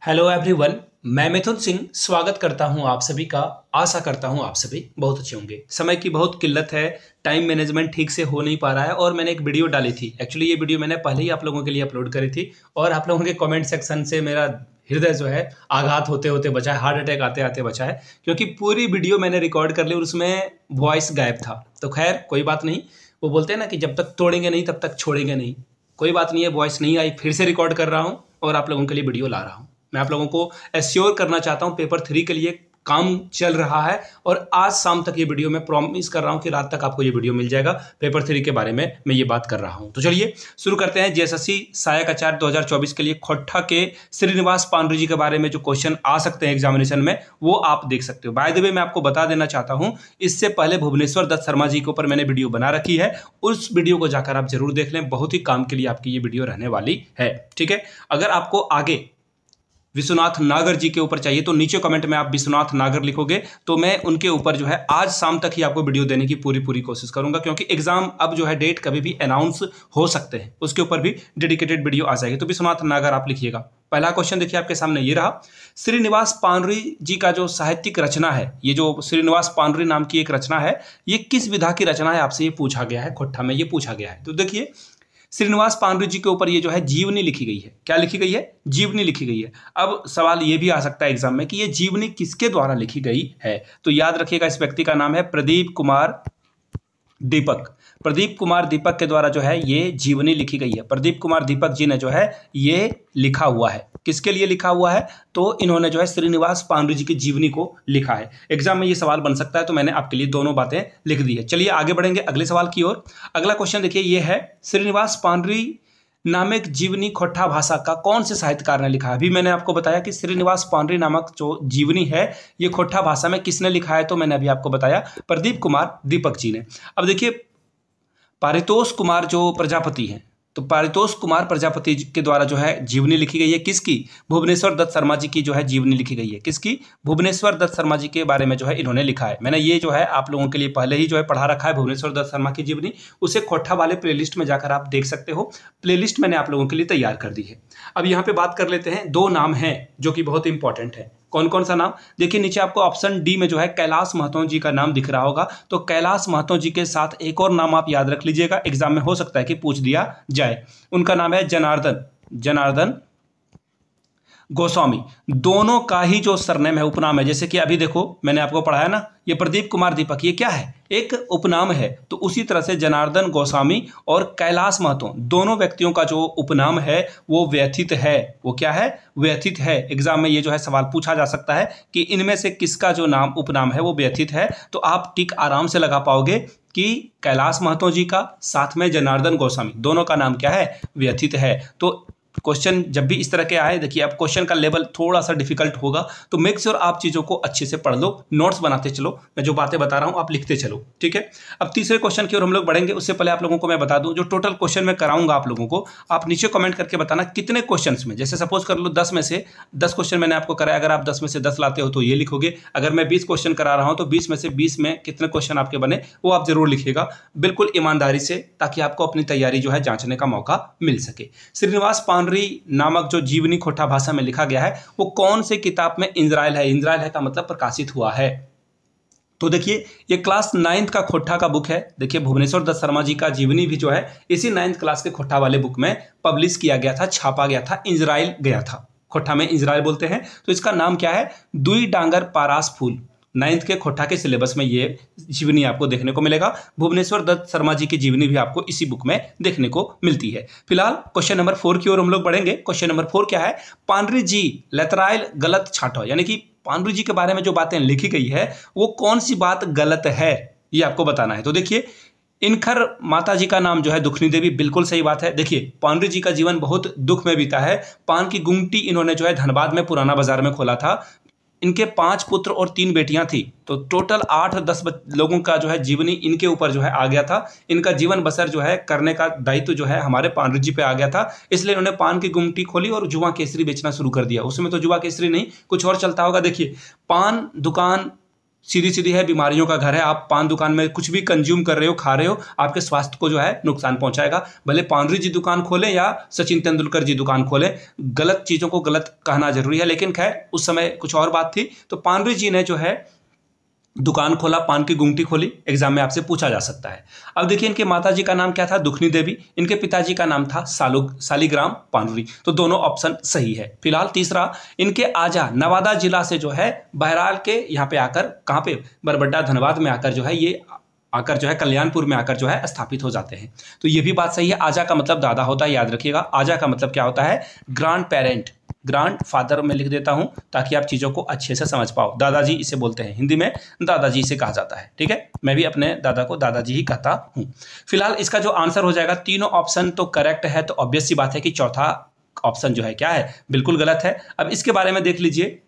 Hello everyone. मैं मिथुन सिंह स्वागत करता हूं आप सभी का। आशा करता हूं आप सभी बहुत अच्छे होंगे। समय की बहुत किल्लत है, टाइम मैनेजमेंट ठीक से हो नहीं पा रहा है और मैंने एक वीडियो डाली थी। एक्चुअली ये वीडियो मैंने पहले ही आप लोगों के लिए अपलोड करी थी और आप लोगों के कमेंट सेक्शन से मेरा हृदय जो है आघात होते होते बचा है, हार्ट अटैक आते आते बचा है, क्योंकि पूरी वीडियो मैंने रिकॉर्ड कर ली और उसमें वॉइस गायब था। तो खैर कोई बात नहीं, वो बोलते हैं ना कि जब तक तोड़ेंगे नहीं तब तक छोड़ेंगे नहीं। कोई बात नहीं है, वॉइस नहीं आई, फिर से रिकॉर्ड कर रहा हूँ और आप लोगों के लिए वीडियो ला रहा हूँ। मैं आप लोगों को एश्योर करना चाहता हूं पेपर 3 के लिए काम चल रहा है और आज शाम तक ये वीडियो मैं प्रॉमिस कर रहा हूं कि रात तक आपको ये वीडियो मिल जाएगा। पेपर 3 के बारे में मैं ये बात कर रहा हूं। तो चलिए शुरू करते हैं। जेएसएससी सहायक आचार्य 2024 के लिए खोट्ठा के श्रीनिवास पांडु जी के बारे में जो क्वेश्चन आ सकते हैं एग्जामिनेशन में, वो आप देख सकते हो। बाय द वे मैं आपको बता देना चाहता हूं, इससे पहले भुवनेश्वर दत्त शर्मा जी के ऊपर मैंने वीडियो बना रखी है, उस वीडियो को जाकर आप जरूर देख लें। बहुत ही काम के लिए आपकी ये वीडियो रहने वाली है। ठीक है, अगर आपको आगे विश्वनाथ नागर जी के ऊपर चाहिए तो नीचे कमेंट में आप विश्वनाथ नागर लिखोगे तो मैं उनके ऊपर जो है आज शाम तक ही आपको वीडियो देने की पूरी कोशिश करूंगा, क्योंकि एग्जाम अब जो है डेट कभी भी अनाउंस हो सकते हैं, उसके ऊपर भी डेडिकेटेड वीडियो आ जाएगी। तो विश्वनाथ नागर आप लिखिएगा। पहला क्वेश्चन देखिए आपके सामने ये रहा। श्रीनिवास पांडु जी का जो साहित्यिक रचना है, ये जो श्रीनिवास पांडु नाम की एक रचना है, ये किस विधा की रचना है, आपसे ये पूछा गया है। खोट्ठा में ये पूछा गया है। तो देखिए श्रीनिवास पांडु जी के ऊपर ये जो है जीवनी लिखी गई है। क्या लिखी गई है? जीवनी लिखी गई है। अब सवाल ये भी आ सकता है एग्जाम में कि ये जीवनी किसके द्वारा लिखी गई है। तो याद रखिएगा, इस व्यक्ति का नाम है प्रदीप कुमार दीपक। प्रदीप कुमार दीपक के द्वारा जो है ये जीवनी लिखी गई है। प्रदीप कुमार दीपक जी ने जो है ये लिखा हुआ है। किसके लिए लिखा हुआ है? तो इन्होंने जो है श्रीनिवास पांडु जी की जीवनी को लिखा है। एग्जाम में ये सवाल बन सकता है, तो मैंने आपके लिए दोनों बातें लिख दी है। चलिए आगे बढ़ेंगे अगले सवाल की ओर। अगला क्वेश्चन देखिए, ये है श्रीनिवास पांडु नामक जीवनी खोट्ठा भाषा का कौन से साहित्यकार ने लिखा है। अभी मैंने आपको बताया कि श्रीनिवास पांडु नामक जो जीवनी है ये खोट्ठा भाषा में किसने लिखा है, तो मैंने अभी आपको बताया प्रदीप कुमार दीपक जी ने। अब देखिए पारितोष कुमार जो प्रजापति हैं, तो पारितोष कुमार प्रजापति के द्वारा जो है जीवनी लिखी गई है। किसकी? भुवनेश्वर दत्त शर्मा जी की जो है जीवनी लिखी गई है। किसकी? भुवनेश्वर दत्त शर्मा जी के बारे में जो है इन्होंने लिखा है। मैंने ये जो है आप लोगों के लिए पहले ही जो है पढ़ा रखा है भुवनेश्वर दत्त शर्मा की जीवनी, उसे खोट्ठा वाले प्लेलिस्ट में जाकर आप देख सकते हो। प्लेलिस्ट मैंने आप लोगों के लिए तैयार कर दी है। अब यहाँ पे बात कर लेते हैं, दो नाम हैं जो कि बहुत इंपॉर्टेंट है। कौन कौन सा नाम? देखिए नीचे आपको ऑप्शन डी में जो है कैलाश महतो जी का नाम दिख रहा होगा। तो कैलाश महतो जी के साथ एक और नाम आप याद रख लीजिएगा, एग्जाम में हो सकता है कि पूछ दिया जाए। उनका नाम है जनार्दन गोस्वामी। दोनों का ही जो सरनेम है, उपनाम है, जैसे कि अभी देखो मैंने आपको पढ़ाया ना, ये प्रदीप कुमार दीपक, ये क्या है? एक उपनाम है। तो उसी तरह से जनार्दन गोस्वामी और कैलाश महतो दोनों व्यक्तियों का जो उपनाम है वो व्यथित है। वो क्या है? व्यथित है। एग्जाम में ये जो है सवाल पूछा जा सकता है कि इनमें से किसका जो नाम उपनाम है वो व्यथित है। तो आप टिक आराम से लगा पाओगे कि कैलाश महतो जी का, साथ में जनार्दन गोस्वामी, दोनों का नाम क्या है? व्यथित है। तो क्वेश्चन जब भी इस तरह के आए, देखिए अब क्वेश्चन का लेवल थोड़ा सा डिफिकल्ट होगा, तो मेक श्योर आप चीज़ों को अच्छे से पढ़ लो, नोट्स बनाते चलो, मैं जो बातें बता रहा हूं आप लिखते चलो। ठीक है, अब तीसरे क्वेश्चन की ओर हम लोग बढ़ेंगे। उससे पहले आप लोगों को मैं बता दूं, जो टोटल क्वेश्चन मैं कराऊंगा आप लोगों को, आप नीचे कमेंट करके बताना कितने क्वेश्चन में, जैसे सपोज कर लो 10 में से 10 क्वेश्चन मैंने आपको कराया, अगर आप 10 में से 10 लाते हो तो ये लिखोगे। अगर मैं 20 क्वेश्चन करा रहा हूँ तो 20 में से 20 में कितने क्वेश्चन आपके बने वो आप जरूर लिखिएगा, बिल्कुल ईमानदारी से, ताकि आपको अपनी तैयारी जो है जांचने का मौका मिल सके। श्रीनिवास पांडु नामक जो जीवनी खोट्ठा भाषा में लिखा गया है वो कौन से किताब में इंजरायल है? इंजरायल है का मतलब प्रकाशित हुआ है। तो देखिए ये क्लास 9th का खोट्ठा का बुक है। देखिए भुवनेश्वर दत्त शर्मा जी का जीवनी भी जो है इसी 9th क्लास के खोट्ठा वाले बुक में पब्लिश किया गया था, छापा गया था, इंजरायल गया था। खोट्ठा में इंजरायल बोलते हैं। तो इसका नाम क्या है? दुई डांगर पारास फूल। 9th के खोट्ठा के सिलेबस में ये जीवनी आपको देखने को मिलेगा। भुवनेश्वर दत्त शर्मा जी की जीवनी भी आपको इसी बुक में देखने को मिलती है। फिलहाल क्वेश्चन नंबर 4 की ओर हम लोग बढ़ेंगे। क्वेश्चन नंबर 4 क्या है? पांडु जी लतराइल गलत छाटो, यानी कि पांडु जी के बारे में जो बातें लिखी गई है वो कौन सी बात गलत है, ये आपको बताना है। तो देखिए इनखर माता जी का नाम जो है दुखनी देवी, बिल्कुल सही बात है। देखिए पांडु जी का जीवन बहुत दुख में बीता है। पान की गुंगटी इन्होंने जो है धनबाद में पुराना बाजार में खोला था। इनके 5 पुत्र और 3 बेटियां थी, तो टोटल 8-10 लोगों का जो है जीवनी इनके ऊपर जो है आ गया था। इनका जीवन बसर जो है करने का दायित्व जो है हमारे पांडु जी पे आ गया था, इसलिए इन्होंने पान की गुमटी खोली और जुआ केसरी बेचना शुरू कर दिया। उसमें तो जुआ केसरी नहीं, कुछ और चलता होगा। देखिए पान दुकान सीधी सीधी है, बीमारियों का घर है। आप पान दुकान में कुछ भी कंज्यूम कर रहे हो, खा रहे हो, आपके स्वास्थ्य को जो है नुकसान पहुंचाएगा। भले पांडुरी जी दुकान खोलें या सचिन तेंदुलकर जी दुकान खोलें, गलत चीज़ों को गलत कहना जरूरी है। लेकिन खैर उस समय कुछ और बात थी। तो पांडुरी जी ने जो है दुकान खोला, पान की गुंगटी खोली, एग्जाम में आपसे पूछा जा सकता है। अब देखिए इनके माता जी का नाम क्या था, दुखनी देवी। इनके पिताजी का नाम था सालिग्राम पांडुरी। तो दोनों ऑप्शन सही है। फिलहाल तीसरा, इनके आजा नवादा जिला से जो है बहरहाल के यहाँ पे आकर, कहाँ पे, बरबड्डा धनबाद में आकर जो है ये आकर जो है कल्याणपुर में आकर जो है स्थापित हो जाते हैं। तो ये भी बात सही है। आजा का मतलब दादा होता है, याद रखिएगा। आजा का मतलब क्या होता है, ग्रांड पेरेंट, ग्रांड फादर में लिख देता हूं ताकि आप चीज़ों को अच्छे से समझ पाओ। दादाजी इसे बोलते हैं, हिंदी में दादाजी इसे कहा जाता है। ठीक है, मैं भी अपने दादा को दादाजी ही कहता हूं। फिलहाल इसका जो आंसर हो जाएगा, तीनों ऑप्शन तो करेक्ट है, तो ऑब्वियस सी बात है कि चौथा ऑप्शन जो है क्या है, बिल्कुल गलत है। अब इसके बारे में देख लीजिए,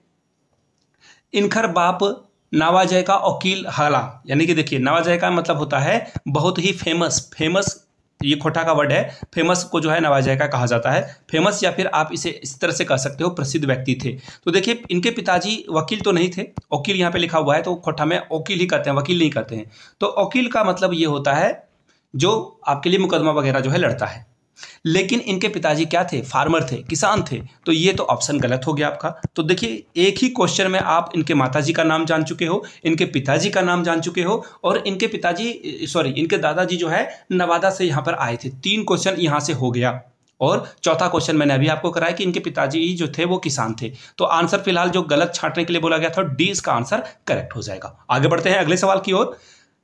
इनखर बाप नवाजय का वकील हाला, यानी कि देखिए नवाजय का मतलब होता है बहुत ही फेमस, ये खोटा का वर्ड है, फेमस को जो है नवाजय का कहा जाता है। फेमस या फिर आप इसे इस तरह से कह सकते हो, प्रसिद्ध व्यक्ति थे। तो देखिए इनके पिताजी वकील तो नहीं थे, वकील यहाँ पे लिखा हुआ है तो खोटा में वकील ही करते हैं, वकील नहीं करते हैं। तो वकील का मतलब ये होता है जो आपके लिए मुकदमा वगैरह जो है लड़ता है। लेकिन इनके पिताजी क्या थे, फार्मर थे, किसान थे। तो ये तो ऑप्शन गलत हो गया आपका। तो देखिए एक ही क्वेश्चन में आप इनके माताजी का नाम जान चुके हो, इनके पिताजी का नाम जान चुके हो, और इनके दादाजी जो है नवादा से यहाँ पर आए थे। 3 क्वेश्चन यहाँ से हो गया। और चौथा क्वेश्चन मैंने अभी आपको कराया कि इनके पिताजी जो थे वो किसान थे। तो आंसर फिलहाल जो गलत छांटने के लिए बोला गया था, डी इसका आंसर करेक्ट हो जाएगा। आगे बढ़ते हैं अगले सवाल की ओर।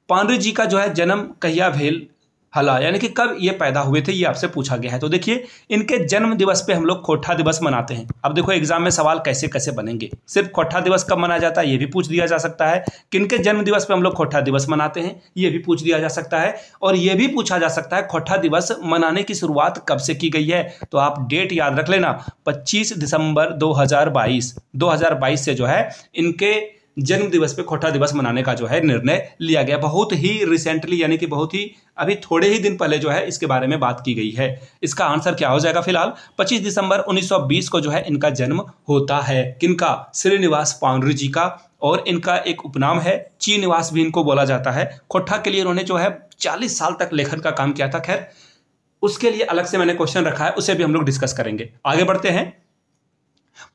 पांडुरी जी का जो है जन्म कहिया भेल हला, यानी कि कब ये पैदा हुए थे, ये आपसे पूछा गया है। तो देखिए इनके जन्म दिवस पे हम लोग खोटा दिवस मनाते हैं। अब देखो एग्जाम में सवाल कैसे कैसे बनेंगे, सिर्फ खोटा दिवस कब मनाया जाता है ये भी पूछ दिया जा सकता है, किनके जन्म दिवस पे हम लोग खोटा दिवस मनाते हैं ये भी पूछ दिया जा सकता है, और ये भी पूछा जा सकता है खोटा दिवस मनाने की शुरुआत कब से की गई है। तो आप डेट याद रख लेना, 25 दिसंबर 2022 से जो है इनके जन्म दिवस पे खोटा दिवस मनाने का जो है निर्णय लिया गया। बहुत ही रिसेंटली, यानी कि बहुत ही अभी थोड़े ही दिन पहले जो है इसके बारे में बात की गई है। इसका आंसर क्या हो जाएगा, फिलहाल 25 दिसंबर 1920 को जो है इनका जन्म होता है। किनका, श्रीनिवास पांडुरी जी का। और इनका एक उपनाम है, चीनिवास भी इनको बोला जाता है। खोटा के लिए इन्होंने जो है 40 साल तक लेखन का काम किया था। खैर उसके लिए अलग से मैंने क्वेश्चन रखा है, उसे भी हम लोग डिस्कस करेंगे। आगे बढ़ते हैं।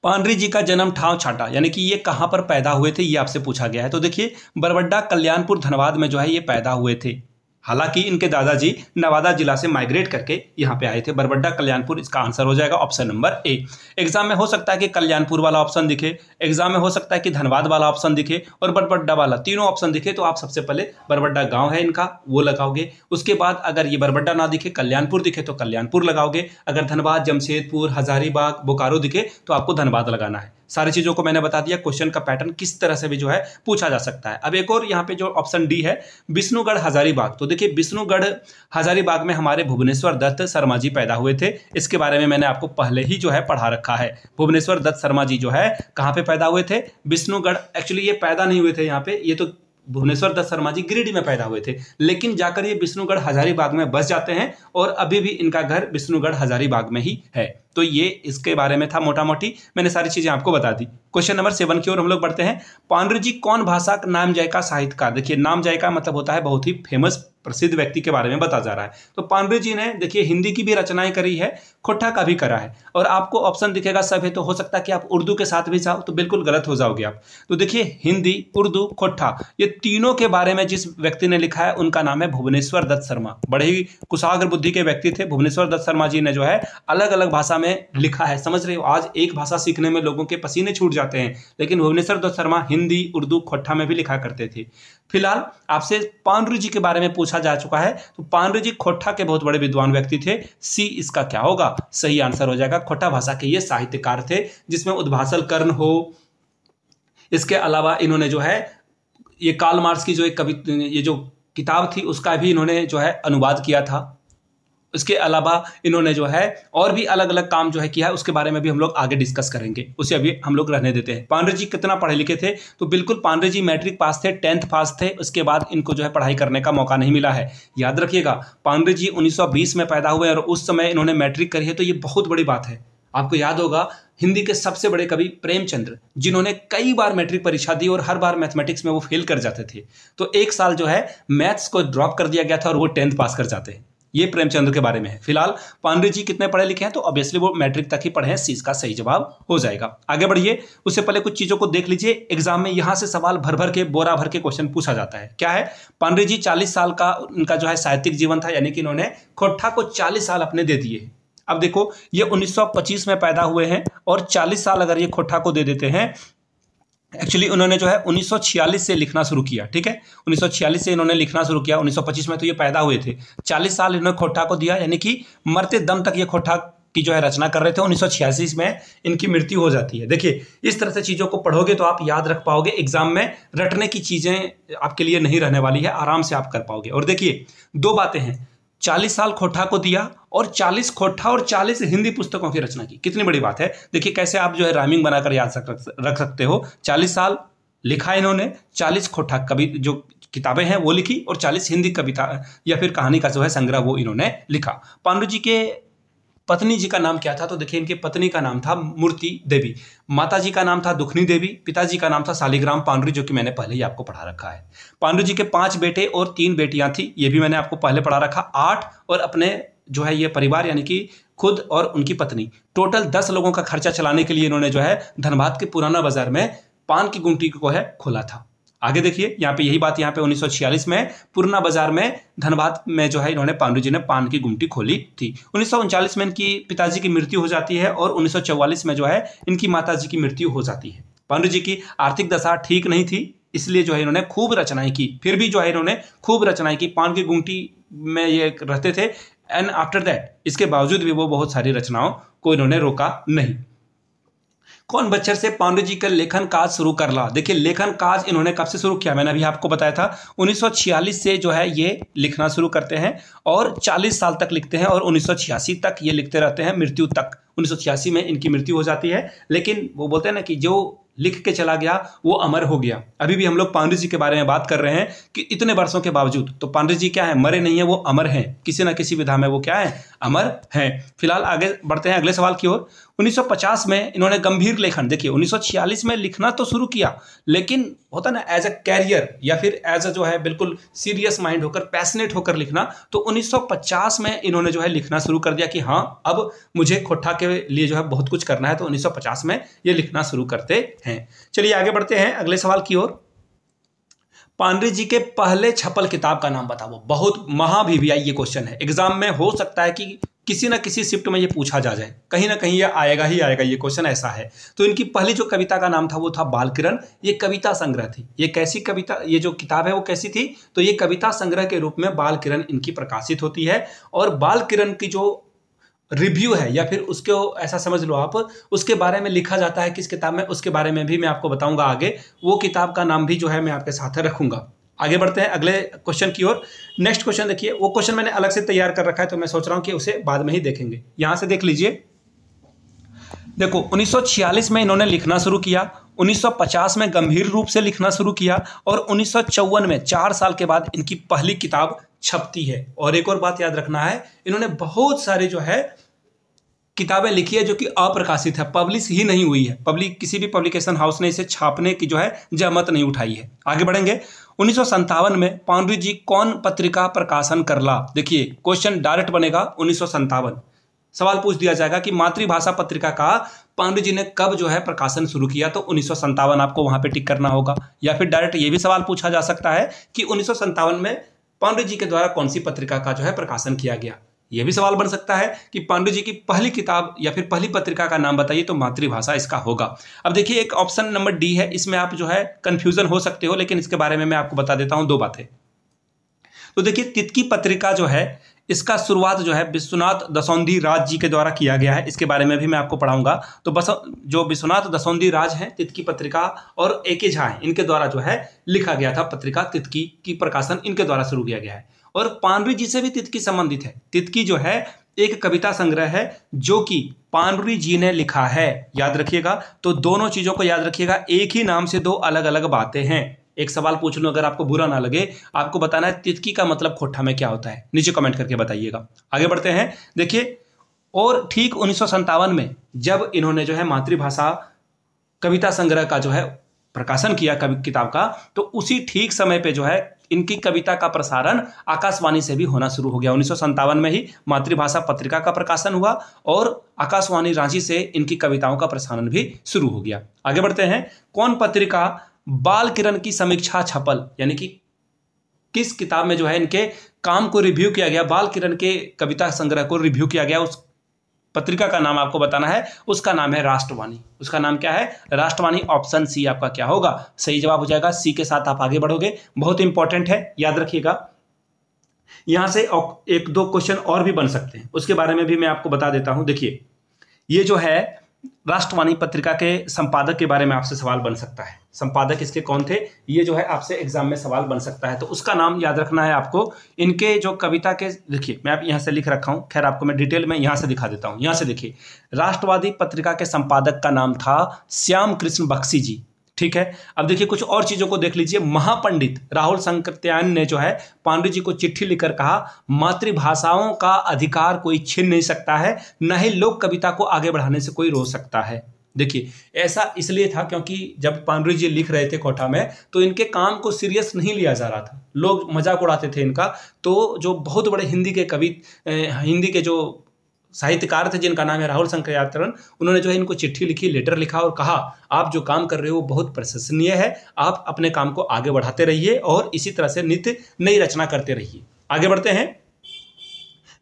पांडुरी जी का जन्म ठाव छाटा, यानी कि ये कहां पर पैदा हुए थे ये आपसे पूछा गया है। तो देखिए बरबड्डा कल्याणपुर धनबाद में जो है ये पैदा हुए थे। हालांकि इनके दादाजी नवादा जिला से माइग्रेट करके यहाँ पे आए थे। बरबड्डा कल्याणपुर इसका आंसर हो जाएगा ऑप्शन नंबर ए। एग्जाम में हो सकता है कि कल्याणपुर वाला ऑप्शन दिखे, एग्जाम में हो सकता है कि धनबाद वाला ऑप्शन दिखे और बरबड्डा वाला, तीनों ऑप्शन दिखे तो आप सबसे पहले बरबड्डा गांव है इनका वो लगाओगे। उसके बाद अगर ये बरबड्डा ना दिखे, कल्याणपुर दिखे तो कल्याणपुर लगाओगे। अगर धनबाद, जमशेदपुर, हजारीबाग, बोकारो दिखे तो आपको धनबाद लगाना है। सारी चीज़ों को मैंने बता दिया, क्वेश्चन का पैटर्न किस तरह से भी जो है पूछा जा सकता है। अब एक और यहाँ पे जो ऑप्शन डी है, विष्णुगढ़ हजारीबाग। तो देखिए विष्णुगढ़ हजारीबाग में हमारे भुवनेश्वर दत्त शर्मा जी पैदा हुए थे। इसके बारे में मैंने आपको पहले ही जो है पढ़ा रखा है। भुवनेश्वर दत्त शर्मा जी जो है कहाँ पे पैदा हुए थे, विष्णुगढ़। एक्चुअली ये पैदा नहीं हुए थे यहाँ पे, ये तो भुवनेश्वर दत्त शर्मा जी गिरिडीह में पैदा हुए थे, लेकिन जाकर ये विष्णुगढ़ हजारीबाग में बस जाते हैं और अभी भी इनका घर विष्णुगढ़ हजारीबाग में ही है। तो ये इसके बारे में था मोटा मोटी, मैंने सारी चीजें आपको बता दी। क्वेश्चन नंबर 7 की ओर हम लोग बढ़ते हैं। पांडुरी जी कौन भाषा का नाम जायका साहित्यकार। देखिए नाम जायका मतलब होता है बहुत ही फेमस प्रसिद्ध व्यक्ति के बारे में बता जा रहा है। तो पांडुरी जी ने देखिए हिंदी की भी रचनाएं करी है, खोटा का भी करा है। और आपको ऑप्शन दिखेगा सब है, तो हो सकता है कि आप उर्दू के साथ भी जाओ तो बिल्कुल गलत हो जाओगे आप। तो देखिए हिंदी, उर्दू, खोटा, ये तीनों के बारे में जिस व्यक्ति ने लिखा है उनका नाम है भुवनेश्वर दत्त शर्मा। बड़े ही कुशाग्र बुद्धि के व्यक्ति थे भुवनेश्वर दत्त शर्मा जी ने जो है अलग अलग भाषा में लिखा है। समझ रहे हो, आज एक भाषा सीखने में लोगों के पसीने छूट जाते हैं, लेकिन भुवनेश्वर दत्त शर्मा हिंदी, उर्दू, खोटा में भी लिखा करते थे। फिलहाल आपसे पांडुरी जी के बारे में पूछा जा चुका है, तो पांडुरी जी खोटा के बहुत बड़े विद्वान व्यक्ति थे। सी इसका क्या होगा, सही आंसर हो जाएगा। खोटा भाषा के ये साहित्यकार थे जिसमें उद्भासल कर्ण हो। इसके अलावा इन्होंने जो है ये कार्ल मार्क्स की जो एक ये जो किताब थी उसका भी इन्होंने जो है अनुवाद किया था। इसके अलावा इन्होंने जो है और भी अलग अलग काम जो है किया है, उसके बारे में भी हम लोग आगे डिस्कस करेंगे, उसे अभी हम लोग रहने देते हैं। पांडुरी जी कितना पढ़े लिखे थे, तो बिल्कुल पांडुरी जी मैट्रिक पास थे, 10th पास थे। उसके बाद इनको जो है पढ़ाई करने का मौका नहीं मिला है। याद रखिएगा पांडुरी जी 1920 में पैदा हुए और उस समय इन्होंने मैट्रिक करी है, तो ये बहुत बड़ी बात है। आपको याद होगा हिंदी के सबसे बड़े कवि प्रेमचंद्र, जिन्होंने कई बार मैट्रिक परीक्षा दी और हर बार मैथमेटिक्स में वो फेल कर जाते थे, तो एक साल जो है मैथ्स को ड्रॉप कर दिया गया था और वो 10th पास कर जाते हैं। ये प्रेमचंद्र के बारे में है। फिलहाल पांडे जी कितने पढ़े लिखे हैं, तो ऑब्वियसली वो मैट्रिक तक ही पढ़े हैं, सी इसका सही जवाब हो जाएगा। आगे बढ़िए, उससे पहले कुछ चीजों को देख लीजिए। एग्जाम में यहां से सवाल भर भर के, बोरा भर के क्वेश्चन पूछा जाता है। क्या है, पांडे जी 40 साल का उनका जो है साहित्यिक जीवन था, यानी कि इन्होंने खोट्ठा को 40 साल अपने दे दिए। अब देखो, ये 1925 में पैदा हुए हैं और 40 साल अगर ये खोट्ठा को दे देते हैं, एक्चुअली उन्होंने जो है 1946 से लिखना शुरू किया। ठीक है, 1946 से इन्होंने लिखना शुरू किया, 1925 में तो ये पैदा हुए थे, 40 साल इन्होंने खोट्ठा को दिया, यानी कि मरते दम तक ये खोट्ठा की जो है रचना कर रहे थे। 1986 में इनकी मृत्यु हो जाती है। देखिए, इस तरह से चीज़ों को पढ़ोगे तो आप याद रख पाओगे, एग्जाम में रटने की चीज़ें आपके लिए नहीं रहने वाली है, आराम से आप कर पाओगे। और देखिए, दो बातें हैं, 40 साल खोट्ठा को दिया और 40 खोट्ठा और 40 हिंदी पुस्तकों की रचना की, कितनी बड़ी बात है। देखिए कैसे आप जो है राइमिंग बनाकर याद रख सकते हो। 40 साल लिखा इन्होंने, 40 खोट्ठा कवि जो किताबें हैं वो लिखी और 40 हिंदी कविता या फिर कहानी का जो है संग्रह वो इन्होंने लिखा। पांडु जी के पत्नी जी का नाम क्या था, तो देखिए इनकी पत्नी का नाम था मूर्ति देवी, माता जी का नाम था दुखनी देवी, पिताजी का नाम था शालिग्राम पांडु, जो कि मैंने पहले ही आपको पढ़ा रखा है। पांडु जी के 5 बेटे और 3 बेटियां थी, ये भी मैंने आपको पहले पढ़ा रखा। 8 और अपने जो है ये परिवार यानी कि खुद और उनकी पत्नी, टोटल 10 लोगों का खर्चा चलाने के लिए इन्होंने जो है धनबाद के पुराना बाजार में पान की गुमटी को है खोला था। आगे देखिए, यहाँ पे यही बात, यहाँ पे 1946 में पुराना बाजार में धनबाद में जो है इन्होंने पांडु जी ने पान की गुमटी खोली थी। 1939 में इनकी पिताजी की मृत्यु हो जाती है और 1944 में जो है इनकी माता जी की मृत्यु हो जाती है। पांडु जी की आर्थिक दशा ठीक नहीं थी, इसलिए जो है इन्होंने खूब रचनाएं की, फिर भी जो है इन्होंने खूब रचनाएं की, पान की गुमटी में ये रहते थे। एंड आफ्टर दैट, इसके बावजूद भी वो बहुत सारी रचनाओं को इन्होंने रोका नहीं। कौन बच्चर से पांडु जी का लेखन काज शुरू कर ला। देखिए, लेखन काज इन्होंने कब से शुरू किया, मैंने अभी आपको बताया था 1946 से जो है ये लिखना शुरू करते हैं और 40 साल तक लिखते हैं और 1986 तक ये लिखते रहते हैं, मृत्यु तक। 1986 में इनकी मृत्यु हो जाती है, लेकिन वो बोलते हैं ना कि जो लिख के चला गया वो अमर हो गया। अभी भी हम लोग पांडु जी के बारे में बात कर रहे हैं कि इतने वर्षों के बावजूद, तो पांडु जी क्या है, मरे नहीं है, वो अमर हैं, किसी ना किसी विधा में वो क्या है, अमर हैं। फिलहाल आगे बढ़ते हैं अगले सवाल की ओर। 1950 में इन्होंने गंभीर लेखन, देखिए 1946 में लिखना तो शुरू किया, लेकिन होता ना एज अ कैरियर या फिर एज अ जो है बिल्कुल सीरियस माइंड होकर, पैशनेट होकर लिखना, तो 1950 में इन्होंने जो है लिखना शुरू कर दिया कि हाँ अब मुझे खोट्ठा के लिए जो है बहुत कुछ करना है, तो 1950 में ये लिखना शुरू करते हैं। चलिए आगे बढ़ते हैं अगले सवाल की ओर। पांडे जी के पहले छपल किताब का नाम बताओ। बहुत महाभिवियाई ये क्वेश्चन है, एग्जाम में हो सकता है कि किसी ना किसी शिफ्ट में ये पूछा जा जाए, कहीं ना कहीं ये आएगा ही आएगा, ये क्वेश्चन ऐसा है। तो इनकी पहली जो कविता का नाम था वो था बाल किरण। ये कविता संग्रह थी। ये कैसी कविता, ये जो किताब है वो कैसी थी, तो ये कविता संग्रह के रूप में बाल किरण इनकी प्रकाशित होती है। और बाल किरण की जो रिव्यू है या फिर उसको ऐसा समझ लो आप, उसके बारे में लिखा जाता है किस किताब में, उसके बारे में भी मैं आपको बताऊंगा आगे। वो किताब का नाम भी जो है मैं आपके साथ रखूंगा। आगे बढ़ते हैं अगले क्वेश्चन की ओर। नेक्स्ट क्वेश्चन देखिए, वो क्वेश्चन मैंने अलग से तैयार कर रखा है, तो मैं सोच रहा हूं कि उसे बाद में ही देखेंगे। यहां से देख लीजिए, देखो 1946 में इन्होंने लिखना शुरू किया, 1950 में गंभीर रूप से लिखना शुरू किया और 1954 में 4 साल के बाद इनकी पहली किताब छपती है। और एक और बात याद रखना है, इन्होंने बहुत सारे जो है किताबें लिखी है जो कि अप्रकाशित है, पब्लिश ही नहीं हुई है, किसी भी पब्लिकेशन हाउस ने इसे छापने की जो है जहमत नहीं उठाई है। आगे बढ़ेंगे। 1957 में पांडु जी कौन पत्रिका प्रकाशन करला। देखिए क्वेश्चन डायरेक्ट बनेगा 1957, सवाल पूछ दिया जाएगा कि मातृभाषा पत्रिका का पांडु जी ने कब जो है प्रकाशन शुरू किया, तो 1957 आपको वहां पे टिक करना होगा। या फिर डायरेक्ट ये भी सवाल पूछा जा सकता है कि 1957 में पांडु जी के द्वारा कौन सी पत्रिका का जो है प्रकाशन किया गया। यह भी सवाल बन सकता है कि पांडु जी की पहली किताब या फिर पहली पत्रिका का नाम बताइए, तो मातृभाषा इसका होगा। अब देखिए एक ऑप्शन नंबर डी है, इसमें आप जो है कंफ्यूजन हो सकते हो, लेकिन इसके बारे में मैं आपको बता देता हूं 2 बातें। तो देखिए तितकी पत्रिका जो है इसका शुरुआत जो है विश्वनाथ दसौंधी राज जी के द्वारा किया गया है, इसके बारे में भी मैं आपको पढ़ाऊंगा। तो बस जो विश्वनाथ दसौंधी राज हैं, तितकी पत्रिका और ए.के. झा हैं, इनके द्वारा जो है लिखा गया था पत्रिका तितकी की प्रकाशन इनके द्वारा शुरू किया गया है। और पांडु जी से भी तितकी संबंधित है। तितकी जो है एक कविता संग्रह है जो कि पांडु जी ने लिखा है, याद रखिएगा। तो दोनों चीजों को याद रखिएगा, एक ही नाम से 2 अलग अलग बातें हैं। एक सवाल पूछ लूं, अगर आपको बुरा ना लगे, आपको बताना है तितकी का मतलब खोट्ठा में क्या होता है, नीचे कमेंट करके बताइएगा। आगे बढ़ते हैं। देखिए और ठीक 1957 में जब इन्होंने जो है मातृभाषा कविता संग्रह का जो है प्रकाशन किया किताब का, तो उसी ठीक समय पे जो है इनकी कविता का प्रसारण आकाशवाणी से भी होना शुरू हो गया। 1957 में ही मातृभाषा पत्रिका का प्रकाशन हुआ और आकाशवाणी रांची से इनकी कविताओं का प्रसारण भी शुरू हो गया। आगे बढ़ते हैं। कौन पत्रिका बाल किरण की समीक्षा छपल, यानी कि किस किताब में जो है इनके काम को रिव्यू किया गया, बाल किरण के कविता संग्रह को रिव्यू किया गया, उस पत्रिका का नाम आपको बताना है। उसका नाम है राष्ट्रवाणी। उसका नाम क्या है? राष्ट्रवाणी। ऑप्शन सी आपका क्या होगा? सही जवाब हो जाएगा। सी के साथ आप आगे बढ़ोगे, बहुत इंपॉर्टेंट है, याद रखिएगा। यहां से एक दो क्वेश्चन और भी बन सकते हैं, उसके बारे में भी मैं आपको बता देता हूं। देखिए, ये जो है राष्ट्रवाणी पत्रिका के संपादक के बारे में आपसे सवाल बन सकता है। संपादक इसके कौन थे, ये जो है आपसे एग्जाम में सवाल बन सकता है, तो उसका नाम याद रखना है आपको। इनके जो कविता के, देखिए मैं आप यहाँ से लिख रखा हूँ, खैर आपको मैं डिटेल में यहाँ से दिखा देता हूँ। यहाँ से देखिए, राष्ट्रवादी पत्रिका के संपादक का नाम था श्याम कृष्ण बख्शी जी। ठीक है, अब देखिए कुछ और चीजों को देख लीजिए। महापंडित राहुल शंकरत्यायन ने जो है पांडु जी को चिट्ठी लिखकर कहा, मातृभाषाओं का अधिकार कोई छीन नहीं सकता है, न ही लोक कविता को आगे बढ़ाने से कोई रोक सकता है। देखिए, ऐसा इसलिए था क्योंकि जब पांडु जी लिख रहे थे कोटा में, तो इनके काम को सीरियस नहीं लिया जा रहा था, लोग मजाक उड़ाते थे इनका। तो जो बहुत बड़े हिंदी के कवि, हिंदी के जो साहित्यकार थे जिनका नाम है राहुल शंकरत्यायन, उन्होंने जो है इनको चिट्ठी लिखी, लेटर लिखा और कहा, आप जो काम कर रहे हो वो बहुत प्रशंसनीय है, आप अपने काम को आगे बढ़ाते रहिए और इसी तरह से नित्य नई रचना करते रहिए। आगे बढ़ते हैं।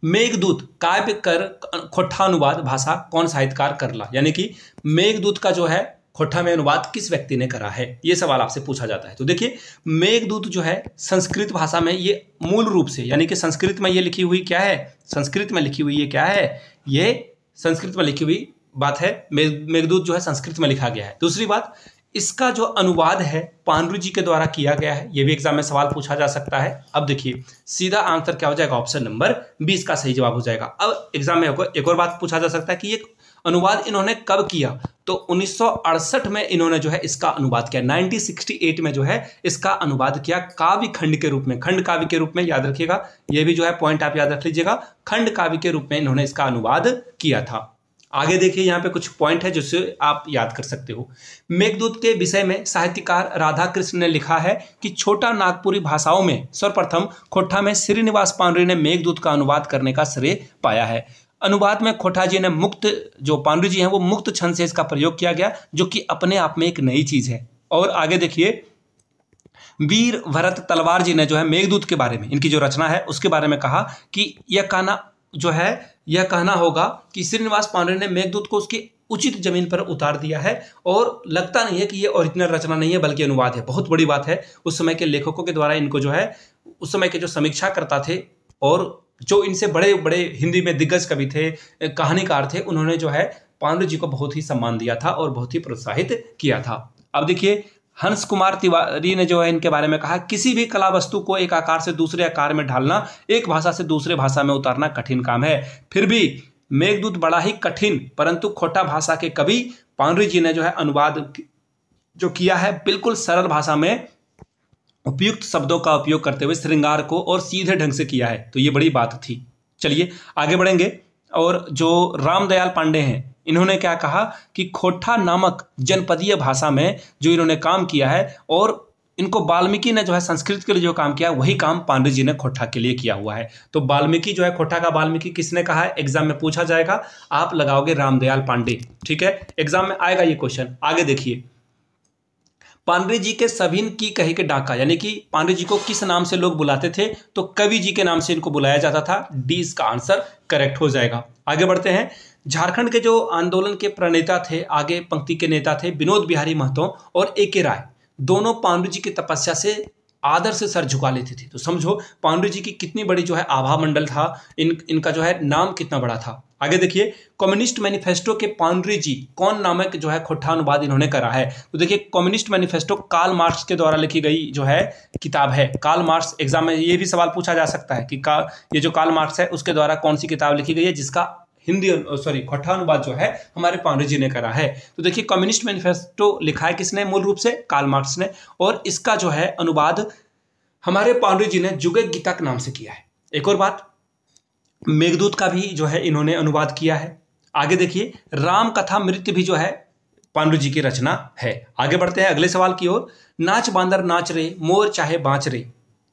मेघदूत काव्य कर खोठानुवाद भाषा कौन साहित्यकार करला, यानी कि मेघदूत का जो है खोठा में अनुवाद किस व्यक्ति ने करा है, ये सवाल आपसे पूछा जाता है। तो देखिए, मेघदूत जो है संस्कृत भाषा में, ये मूल रूप से यानी कि संस्कृत में ये लिखी हुई क्या है, संस्कृत में लिखी हुई ये क्या है, ये संस्कृत में लिखी हुई बात है। मेघदूत जो है संस्कृत में लिखा गया है। दूसरी बात, इसका जो अनुवाद है पांडु जी के द्वारा किया गया है, ये भी एग्जाम में सवाल पूछा जा सकता है। अब देखिए, सीधा आंसर क्या हो जाएगा? ऑप्शन नंबर 20 का सही जवाब हो जाएगा। अब एग्जाम में एक और बात पूछा जा सकता है कि ये अनुवाद इन्होंने कब किया, तो 1968 में इन्होंने जो है इसका अनुवाद किया। 1968 में जो है इसका अनुवाद किया काव्य खंड के रूप में, खंड काव्य के रूप में, याद रखिएगा, ये भी जो है पॉइंट आप याद रख लीजिएगा, खंड काव्य के रूप में इन्होंने इसका अनुवाद किया था। आगे देखिए, यहाँ पे कुछ पॉइंट है जिससे आप याद कर सकते हो। मेघदूत के विषय में साहित्यकार राधा कृष्ण ने लिखा है कि छोटा नागपुरी भाषाओं में सर्वप्रथम खोठा में श्रीनिवास पांडु ने मेघदूत का अनुवाद करने का श्रेय पाया है। अनुवाद में खोठा जी ने मुक्त, जो पांडु जी हैं वो मुक्त छंद से इसका प्रयोग किया गया, जो कि अपने आप में एक नई चीज है। और आगे देखिए, वीर भरत तलवार जी ने जो है मेघदूत के बारे में, इनकी जो रचना है उसके बारे में कहा कि यह कहना होगा कि श्रीनिवास पांडु ने मेघदूत को उसकी उचित जमीन पर उतार दिया है और लगता नहीं है कि ये ओरिजिनल रचना नहीं है बल्कि अनुवाद है। बहुत बड़ी बात है, उस समय के लेखकों के द्वारा इनको जो है, उस समय के जो समीक्षा करता थे और जो इनसे बड़े बड़े हिंदी में दिग्गज कवि थे, कहानीकार थे, उन्होंने जो है पांडु जी को बहुत ही सम्मान दिया था और बहुत ही प्रोत्साहित किया था। अब देखिए, हंस कुमार तिवारी ने जो है इनके बारे में कहा, किसी भी कला वस्तु को एक आकार से दूसरे आकार में ढालना, एक भाषा से दूसरे भाषा में उतारना कठिन काम है। फिर भी मेघदूत बड़ा ही कठिन परंतु खोटा भाषा के कवि पांडु जी ने जो है अनुवाद जो किया है, बिल्कुल सरल भाषा में उपयुक्त शब्दों का उपयोग करते हुए श्रृंगार को और सीधे ढंग से किया है, तो ये बड़ी बात थी। चलिए आगे बढ़ेंगे। और जो रामदयाल पांडे हैं, इन्होंने क्या कहा कि खोठा नामक जनपदीय भाषा में जो इन्होंने काम किया है, और इनको वाल्मीकि ने जो है संस्कृत के लिए जो काम किया, वही काम पांडु जी ने खोठा के लिए किया हुआ है। तो वाल्मीकि जो है, खोठा का वाल्मीकि किसने कहा है, एग्जाम में पूछा जाएगा, आप लगाओगे रामदयाल पांडे। ठीक है, एग्जाम में आएगा ये क्वेश्चन। आगे देखिए, पांडु जी के सभी की कही के डाका, यानी कि पांडु जी को किस नाम से लोग बुलाते थे, तो कवि जी के नाम से इनको बुलाया जाता था। डी इसका आंसर करेक्ट हो जाएगा। आगे बढ़ते हैं। झारखंड के जो आंदोलन के प्रणेता थे, आगे पंक्ति के नेता थे विनोद बिहारी महतो और ए.के. राय, दोनों पांडु जी की तपस्या से आदर से सर झुका लेते थे। तो समझो पांडु जी की कितनी बड़ी जो है आभा मंडल था, इनका जो है नाम कितना बड़ा था। आगे देखिए, कम्युनिस्ट मैनिफेस्टो के पांडु जी कौन नामक जो है खोठा अनुवाद इन्होंने करा है। तो देखिए, कम्युनिस्ट मैनिफेस्टो कार्ल मार्क्स के द्वारा लिखी गई जो है किताब है। कार्ल मार्क्स, एग्जाम में ये भी सवाल पूछा जा सकता है कि ये जो कार्ल मार्क्स है उसके द्वारा कौन सी किताब लिखी गई है जिसका खोठा अनुवाद जो है हमारे पांडु जी ने करा है। तो देखिए, कम्युनिस्ट मैनिफेस्टो लिखा है किसने, मूल रूप से कार्ल मार्क्स ने, और इसका जो है अनुवाद हमारे पांडु जी ने जुगे गीता के नाम से किया है। एक और बात, मेघदूत का भी जो है इन्होंने अनुवाद किया है। आगे देखिए, राम कथा मृत्यु भी जो है पांडु जी की रचना है। आगे बढ़ते हैं अगले सवाल की ओर। नाच बांदर नाच रे, मोर चाहे बाँच रे,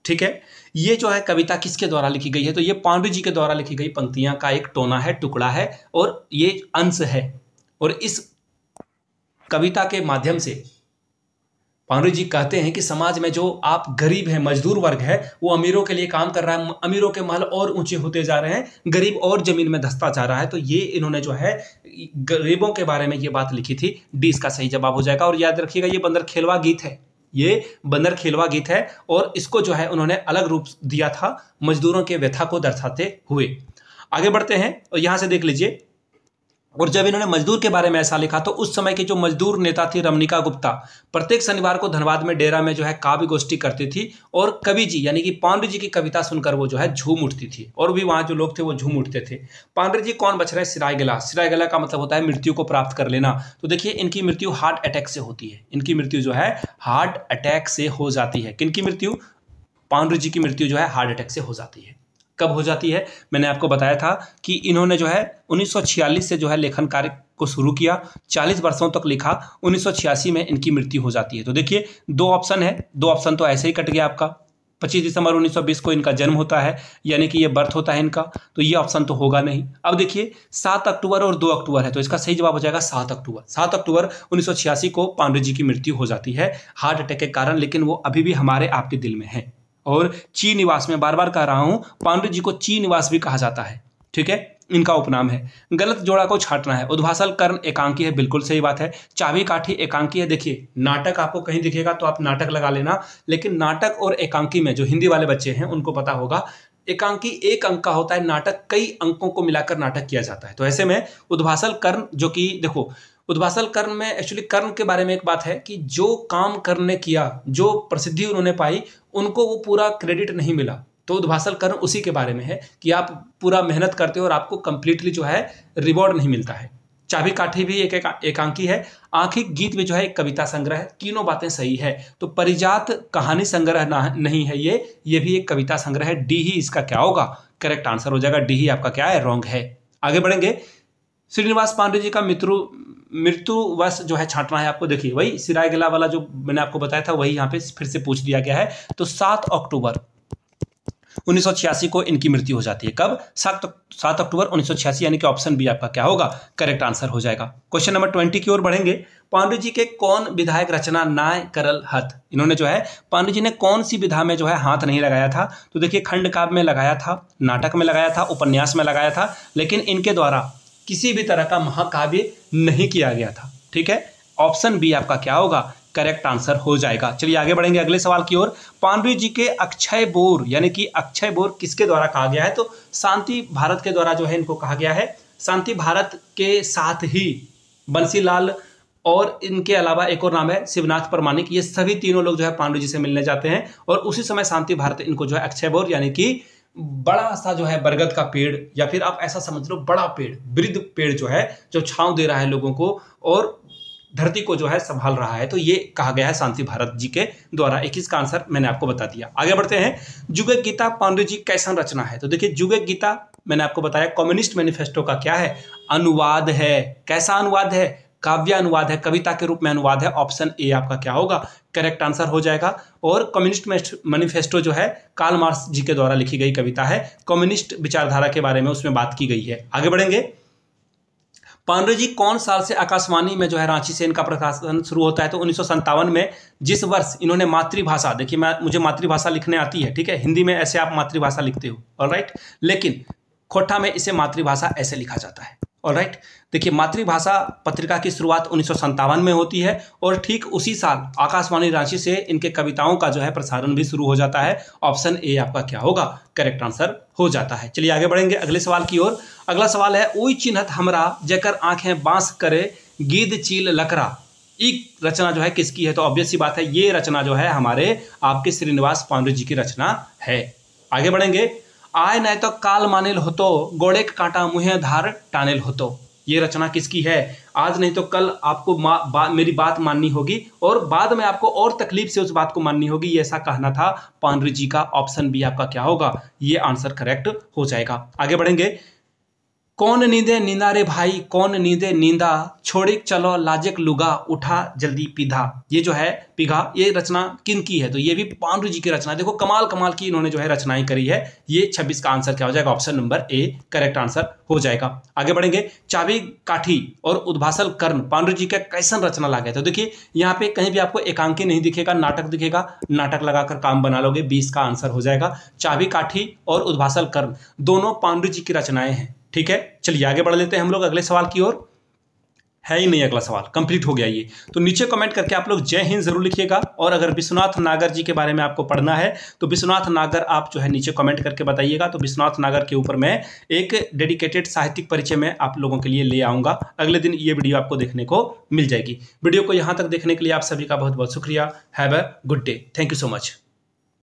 ठीक है, ये जो है कविता किसके द्वारा लिखी गई है? तो ये पांडु जी के द्वारा लिखी गई पंक्तियां का एक टोना है, टुकड़ा है, और ये अंश है। और इस कविता के माध्यम से पांडु जी कहते हैं कि समाज में जो आप गरीब है, मजदूर वर्ग है, वो अमीरों के लिए काम कर रहा है, अमीरों के महल और ऊंचे होते जा रहे हैं, गरीब और जमीन में धंसता जा रहा है। तो ये इन्होंने जो है गरीबों के बारे में ये बात लिखी थी। डी इसका सही जवाब हो जाएगा। और याद रखिएगा, ये बंदर खेलवा गीत है, ये बंदर खेलवा गीत है, और इसको जो है उन्होंने अलग रूप दिया था मजदूरों के व्यथा को दर्शाते हुए। आगे बढ़ते हैं और यहां से देख लीजिए। और जब इन्होंने मजदूर के बारे में ऐसा लिखा तो उस समय की जो मजदूर नेता थी रमणिका गुप्ता, प्रत्येक शनिवार को धनबाद में डेरा में जो है काव्य गोष्ठी करती थी, और कवि जी यानी कि पांडु जी की कविता सुनकर वो जो है झूम उठती थी, और भी वहां जो लोग थे वो झूम उठते थे। पांडु जी कौन बच रहे? सिरायगला। सिरायगला का मतलब होता है मृत्यु को प्राप्त कर लेना। तो देखिए, इनकी मृत्यु हार्ट अटैक से होती है। इनकी मृत्यु जो है हार्ट अटैक से हो जाती है। किनकी मृत्यु? पांडु जी की मृत्यु जो है हार्ट अटैक से हो जाती है। कब हो जाती है? मैंने आपको बताया था कि इन्होंने जो है 1946 से जो है लेखन कार्य को शुरू किया, 40 वर्षों तक लिखा, 1986 में इनकी मृत्यु हो जाती है। तो देखिए, दो ऑप्शन है, दो ऑप्शन तो ऐसे ही कट गया आपका। 25 दिसंबर 1920 को इनका जन्म होता है, यानी कि ये बर्थ होता है इनका, तो ये ऑप्शन तो होगा नहीं। अब देखिए, 7 अक्टूबर और 2 अक्टूबर है, तो इसका सही जवाब हो जाएगा 7 अक्टूबर। 7 अक्टूबर 1986 को पांडु जी की मृत्यु हो जाती है हार्ट अटैक के कारण, लेकिन वो अभी भी हमारे आपके दिल में है। और ची निवास में बार बार कह रहा हूं, पांडु जी को ची निवास भी कहा जाता है, ठीक है, इनका उपनाम है। गलत जोड़ा को छांटना है। उद्भासल कर्ण एकांकी है, बिल्कुल सही बात है। चाबी काठी एकांकी है। देखिए, नाटक आपको कहीं दिखेगा तो आप नाटक लगा लेना, लेकिन नाटक और एकांकी में जो हिंदी वाले बच्चे हैं उनको पता होगा, एकांकी एक अंक का होता है, नाटक कई अंकों को मिलाकर नाटक किया जाता है। तो ऐसे में उद्भासल कर्ण, जो कि देखो, उद्भासल कर्ण में एक्चुअली कर्ण के बारे में एक बात है कि जो काम करने किया, जो प्रसिद्धि उन्होंने पाई, उनको वो पूरा क्रेडिट नहीं मिला। तो उद्भासल कर्ण उसी के बारे में है कि आप पूरा मेहनत करते हो और आपको कंप्लीटली जो है रिवॉर्ड नहीं मिलता है। चाबी काठी भी एक एकांकी है। आंखिक गीत भी जो है एक कविता संग्रह है। तीनों बातें सही है। तो परिजात कहानी संग्रह नहीं है, ये भी एक कविता संग्रह है। डी ही इसका क्या होगा? करेक्ट आंसर हो जाएगा। डी ही आपका क्या है? रॉन्ग है। आगे बढ़ेंगे। श्रीनिवास पांडे जी का मृत्युवश जो है छांटना है आपको। देखिए, वही सिरायगला वाला जो मैंने आपको बताया था, वही यहाँ पे फिर से पूछ दिया गया है। तो 7 अक्टूबर 1986 को इनकी मृत्यु हो जाती है। कब? 7 अक्टूबर 1986, यानी कि ऑप्शन बी आपका क्या होगा? करेक्ट आंसर हो जाएगा। क्वेश्चन नंबर 20 की ओर बढ़ेंगे। पांडु जी के कौन विधायक रचना नाय करल हथ? इन्होंने जो है, पांडु जी ने कौन सी विधा में जो है हाथ नहीं लगाया था? तो देखिए, खंड काव्य में लगाया था, नाटक में लगाया था, उपन्यास में लगाया था, लेकिन इनके द्वारा किसी भी तरह का महाकाव्य नहीं किया गया था, ठीक है। ऑप्शन बी आपका क्या होगा? करेक्ट आंसर हो जाएगा। चलिए आगे बढ़ेंगे अगले सवाल की ओर। पांडु जी के अक्षय बोर, यानी कि अक्षय बोर किसके द्वारा कहा गया है? तो शांति भारत के द्वारा जो है इनको कहा गया है। शांति भारत के साथ ही बंसीलाल और इनके अलावा एक और नाम है शिवनाथ परमाणिक, ये सभी तीनों लोग जो है पांडु जी से मिलने जाते हैं, और उसी समय शांति भारत इनको जो है अक्षय बोर, यानी कि बड़ा सा जो है बरगद का पेड़, या फिर आप ऐसा समझ लो बड़ा पेड़, वृद्ध पेड़ जो है, जो छांव दे रहा है लोगों को और धरती को जो है संभाल रहा है, तो ये कहा गया है शांति भारत जी के द्वारा। 21 का आंसर मैंने आपको बता दिया। आगे बढ़ते हैं। जुगे गीता पांडु जी कैसा रचना है? तो देखिए, जुगे गीता मैंने आपको बताया कम्युनिस्ट मैनिफेस्टो का क्या है? अनुवाद है। कैसा अनुवाद है? काव्य अनुवाद है, कविता के रूप में अनुवाद है। ऑप्शन ए आपका क्या होगा? करेक्ट आंसर हो जाएगा। और कम्युनिस्ट मैनिफेस्टो जो है कार्ल मार्क्स जी के द्वारा लिखी गई कविता है, कम्युनिस्ट विचारधारा के बारे में उसमें बात की गई है। आगे बढ़ेंगे। पांडु जी कौन साल से आकाशवाणी में जो है रांची से इनका प्रकाशन शुरू होता है? तो 1957 में, जिस वर्ष इन्होंने मातृभाषा, देखिए मुझे मातृभाषा लिखने आती है, ठीक है, हिंदी में ऐसे आप मातृभाषा लिखते हो, ऑलराइट, लेकिन खोटा में इसे मातृभाषा ऐसे लिखा जाता है, ऑलराइट। देखिए, मातृभाषा पत्रिका की शुरुआत 1957 में होती है, और ठीक उसी साल आकाशवाणी रांची से इनके कविताओं का जो है प्रसारण भी शुरू हो जाता है। ऑप्शन ए आपका क्या होगा? करेक्ट आंसर हो जाता है। चलिए आगे बढ़ेंगे अगले सवाल की ओर। अगला सवाल है, ओई चिन्हत हमरा जेकर आंखें बांस करे गीद चील लकरा। एक रचना जो है किसकी है? तो ऑब्वियस सी बात है, ये रचना जो है हमारे आपके श्रीनिवास पांडु जी की रचना है। आगे बढ़ेंगे। आय न तो काल मानिल होतो गोड़े कांटा मुहे धार टानिल होतो। ये रचना किसकी है। आज नहीं तो कल आपको मेरी बात माननी होगी और बाद में आपको और तकलीफ से उस बात को माननी होगी, ये ऐसा कहना था पानरी जी का। ऑप्शन बी आपका क्या होगा, ये आंसर करेक्ट हो जाएगा। आगे बढ़ेंगे। कौन नींदे नींदा रे भाई, कौन नींदे नींदा, छोड़े चलो लाजक लुगा, उठा जल्दी पीधा। ये जो है पीघा, ये रचना किन की है, तो ये भी पानरू जी की रचना है। देखो कमाल कमाल की इन्होंने जो है रचनाएं करी है। ये 26 का आंसर क्या हो जाएगा, option number A correct answer हो जाएगा। आगे बढ़ेंगे। चाबी काठी और उद्भासल कर्ण पानरू जी का कैसन रचना ला गया। तो देखिए यहाँ पे कहीं भी आपको एकांकी नहीं दिखेगा, नाटक दिखेगा, नाटक लगाकर काम बना लोगे, 20 का आंसर हो जाएगा। चाबी काठी और उद्भासल कर्ण दोनों पानरू जी की रचनाएं हैं। ठीक है, चलिए आगे बढ़ लेते हैं हम लोग अगले सवाल की ओर। है ही नहीं अगला सवाल, कंप्लीट हो गया ये। तो नीचे कमेंट करके आप लोग जय हिंद जरूर लिखिएगा। और अगर विश्वनाथ नागर जी के बारे में आपको पढ़ना है तो विश्वनाथ नागर आप जो है नीचे कमेंट करके बताइएगा। तो विश्वनाथ नागर के ऊपर मैं एक डेडिकेटेड साहित्यिक परिचय में आप लोगों के लिए ले आऊंगा। अगले दिन ये वीडियो आपको देखने को मिल जाएगी। वीडियो को यहाँ तक देखने के लिए आप सभी का बहुत बहुत शुक्रिया। Have a good day. Thank you so much.